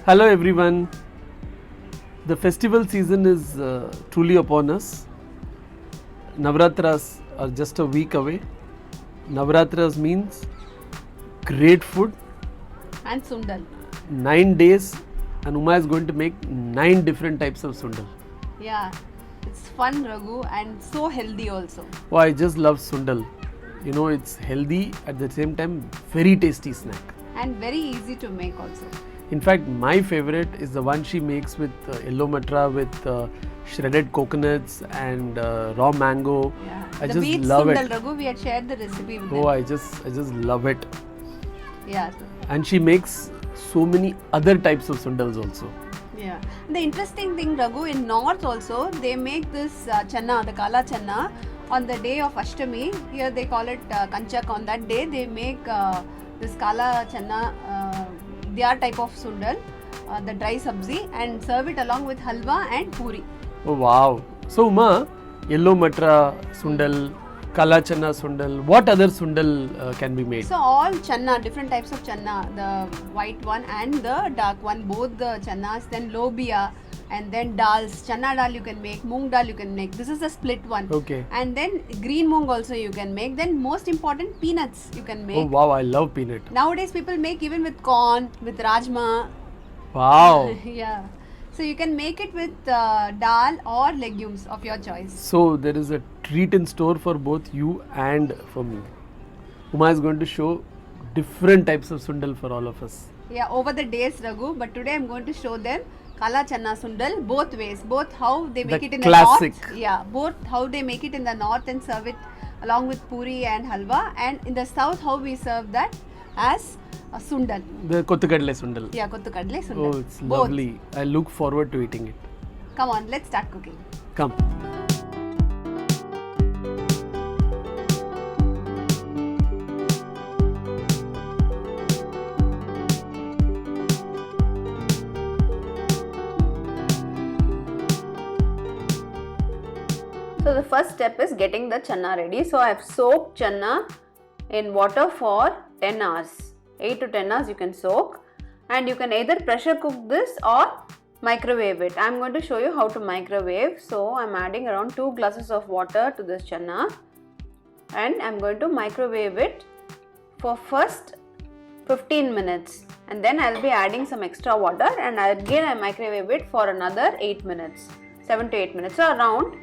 Hello everyone. The festival season is truly upon us. Navratras are just a week away. Navratras means great food, And sundal. 9 days, and Uma is going to make 9 different types of sundal. Yeah, it's fun, Raghu, and so healthy also. Oh, I just love sundal. You know, it's healthy at the same time, very tasty snack. And very easy to make also. In fact, my favorite is the one she makes with yellow matra with shredded coconuts and raw mango. Yeah. I the just beach love sundal, it. Raghu, we had shared the recipe with Oh, them. I just love it. Yeah. And she makes so many other types of sundals also. Yeah. The interesting thing, Raghu, in North also, they make this channa, the kala channa, on the day of Ashtami. Here they call it kanchak. On that day, they make this kala channa, their type of sundal, the dry sabzi, and serve it along with halwa and puri. Oh wow. So Uma, yellow matra sundal, kala chana sundal, what other sundal can be made? So all channa, different types of channa, the white one and the dark one, both the channas, then lobia, and then dals. Channa dal you can make, moong dal you can make. This is the split one. Okay. And then green moong also you can make. Then most important, peanuts you can make. Oh wow, I love peanut. Nowadays people make even with corn, with rajma. Wow. Yeah. So you can make it with dal or legumes of your choice. So there is a treat in store for both you and for me. Uma is going to show different types of sundal for all of us. Yeah, over the days, Raghu. But today I'm going to show them kala channa sundal both ways. Both how they make The it in classic. the north. Yeah, both how they make it in the north and serve it along with puri and halwa. And in the south, how we serve that as a sundal. The Kothukadle sundal. Yeah, kottu kadle sundal. Oh, it's both. lovely. I look forward to eating it. Come on, let's start cooking. Come. So the first step is getting the channa ready. So I have soaked channa in water for 10 hours. 8 to 10 hours you can soak, and you can either pressure cook this or microwave it. I am going to show you how to microwave. So I am adding around 2 glasses of water to this channa, and I am going to microwave it for first 15 minutes, and then I will be adding some extra water, and again I microwave it for another 8 minutes, 7 to 8 minutes. So around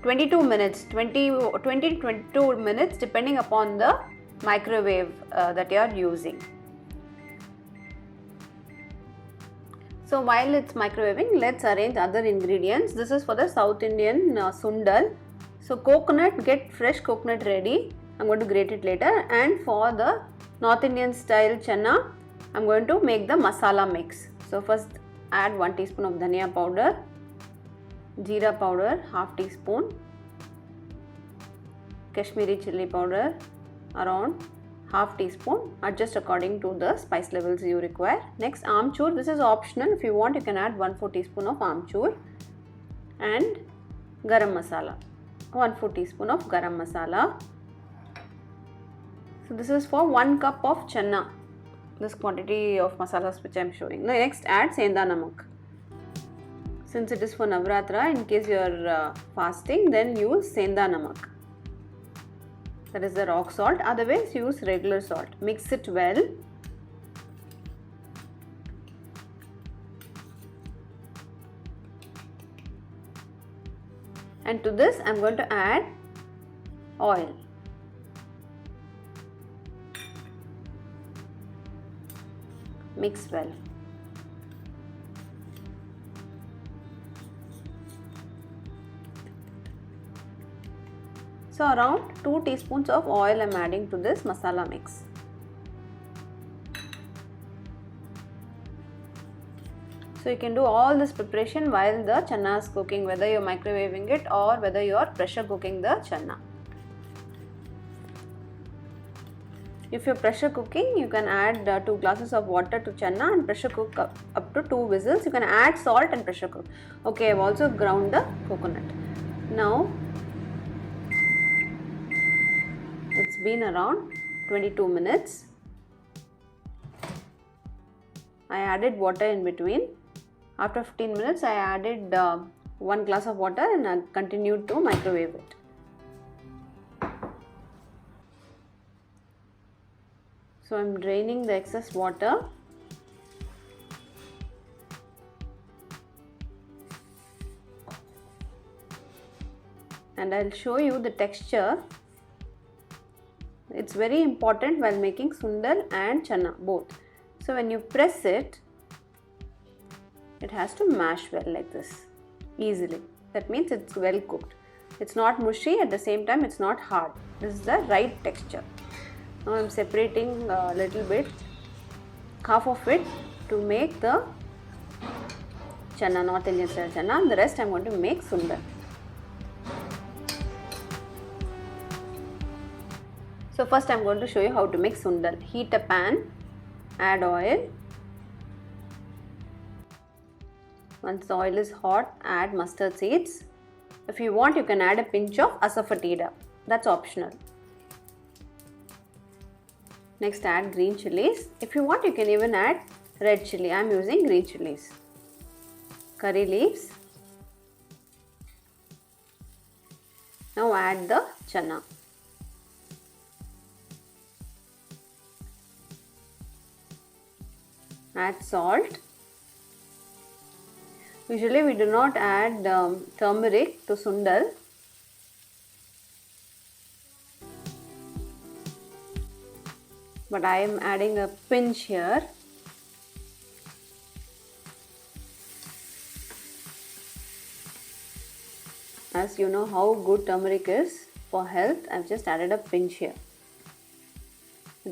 22 minutes, 20 to 22 minutes depending upon the microwave that you are using. So while it's microwaving, let's arrange other ingredients. This is for the South Indian sundal. So coconut, get fresh coconut ready. I'm going to grate it later. And for the North Indian style channa, I'm going to make the masala mix. So first add 1 teaspoon of dhania powder, jeera powder, half teaspoon, Kashmiri chili powder around half teaspoon, adjust according to the spice levels you require. Next, amchur, this is optional. If you want, you can add 1/4 teaspoon of amchur, and garam masala, 1/4 teaspoon of garam masala. So this is for 1 cup of channa, this quantity of masalas which I am showing. Now next, add senda namak. Since it is for Navratra, in case you are fasting, then use senda namak. That is the rock salt. Otherwise, use regular salt. Mix it well. And to this, I am going to add oil. Mix well. So around 2 teaspoons of oil I am adding to this masala mix. So you can do all this preparation while the channa is cooking, whether you are microwaving it or whether you are pressure cooking the channa. If you are pressure cooking, you can add 2 glasses of water to channa and pressure cook up to 2 whistles. You can add salt and pressure cook. Okay, I have also ground the coconut. Now it's been around 22 minutes. I added water in between. After 15 minutes I added 1 glass of water and I continued to microwave it. So I'm draining the excess water. And I'll show you the texture. It's very important while making sundal and chana both. So when you press it, it has to mash well like this, easily. That means it's well cooked. It's not mushy, at the same time it's not hard. This is the right texture. Now I'm separating a little bit, half of it to make the chana, North Indian style chana, and the rest I'm going to make sundal. So first I'm going to show you how to make sundal. Heat a pan, add oil. Once the oil is hot, add mustard seeds. If you want, you can add a pinch of asafoetida. That's optional. Next, add green chilies. If you want, you can even add red chili. I am using green chilies. Curry leaves. Now add the chana. Add salt. Usually we do not add turmeric to sundal. But I am adding a pinch here. As you know how good turmeric is for health, I have just added a pinch here.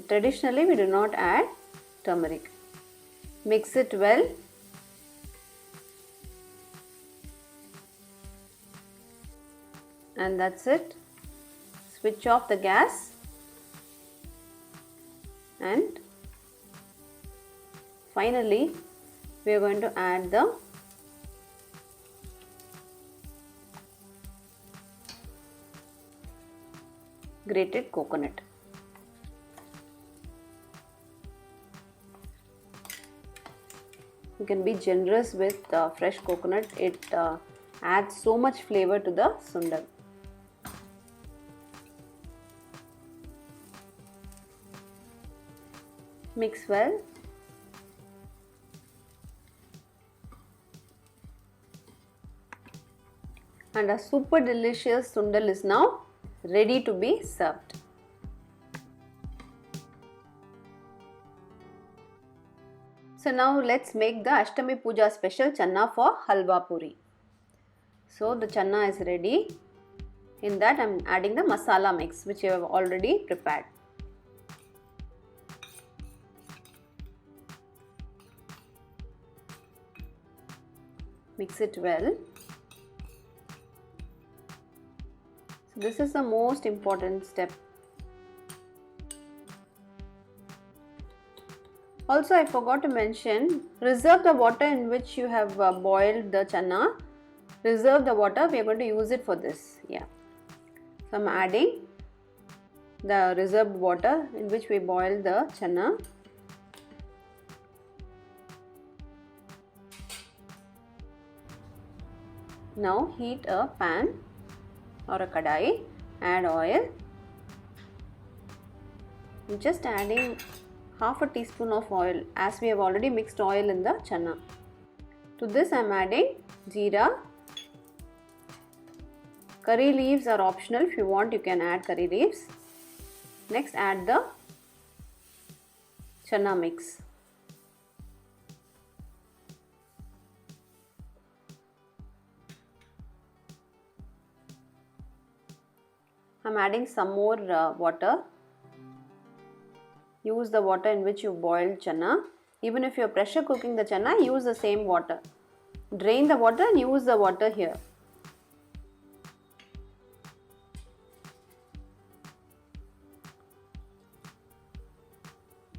Traditionally we do not add turmeric. Mix it well. And that's it. Switch off the gas and finally we are going to add the grated coconut. You can be generous with fresh coconut. It adds so much flavor to the sundal. Mix well. And a super delicious sundal is now ready to be served. So now let's make the Ashtami Puja special channa for halwa puri. So the channa is ready. In that I am adding the masala mix which I have already prepared. Mix it well. So this is the most important step. Also, I forgot to mention, reserve the water in which you have boiled the channa. Reserve the water, we are going to use it for this. Yeah. So I am adding the reserved water in which we boiled the channa. Now heat a pan or a kadai, add oil. I'm just adding half a teaspoon of oil as we have already mixed oil in the channa. To this I am adding jeera. Curry leaves are optional. If you want, you can add curry leaves. Next add the channa mix. I am adding some more water. Use the water in which you boiled channa. Even if you are pressure cooking the channa, use the same water. Drain the water and use the water here.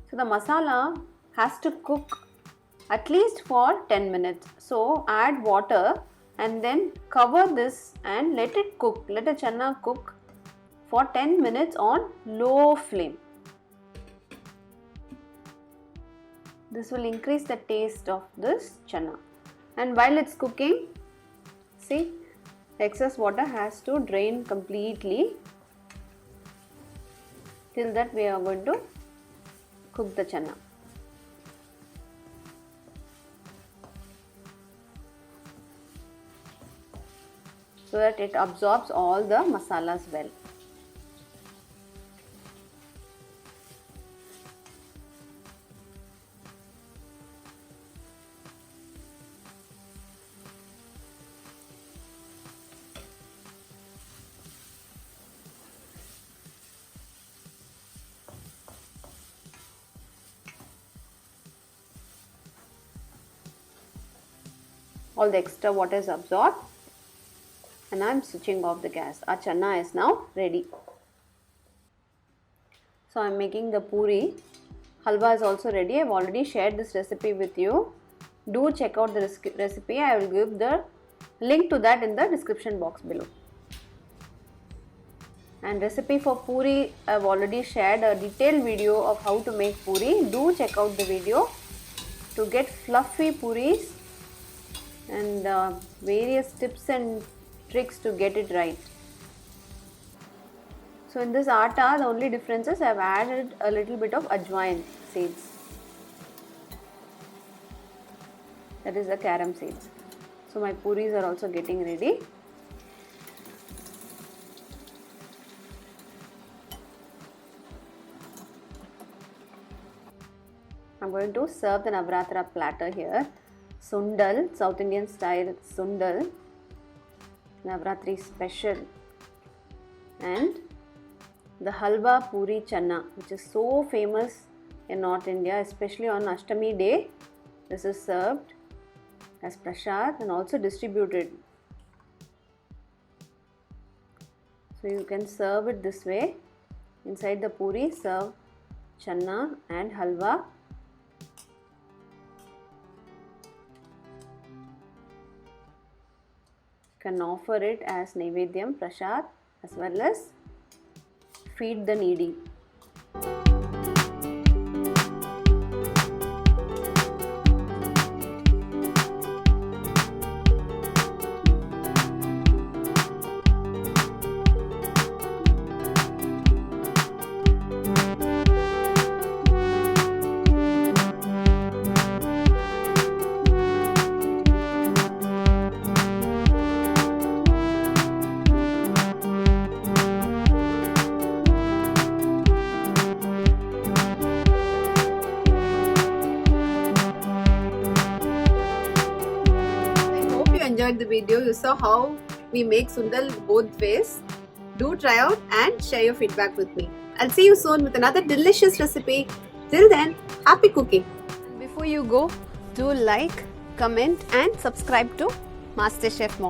So the masala has to cook at least for 10 minutes. So add water and then cover this and let it cook. Let the channa cook for 10 minutes on low flame. This will increase the taste of this chana. And while it's cooking, see, the excess water has to drain completely. Till that we are going to cook the chana. So that it absorbs all the masalas well. All the extra water is absorbed. And I am switching off the gas. Our chana is now ready. So I am making the puri. Halwa is also ready. I have already shared this recipe with you. Do check out the recipe. I will give the link to that in the description box below. And recipe for puri, I have already shared a detailed video of how to make puri. Do check out the video to get fluffy puris and various tips and tricks to get it right. So in this atta, the only difference is I have added a little bit of ajwain seeds. That is the carom seeds. So my puris are also getting ready. I'm going to serve the Navratra platter here. Sundal, South Indian style sundal, Navratri special, and the halwa puri chana, which is so famous in North India, especially on Ashtami day. This is served as prasad and also distributed. So you can serve it this way. Inside the puri, serve chana and halwa. Can offer it as Naivedyam, Prasad, as well as feed the needy. Enjoyed the video. You saw how we make sundal both ways. Do try out and share your feedback with me. I'll see you soon with another delicious recipe. Till then, happy cooking. Before you go, do like, comment and subscribe to MasterChef Mom.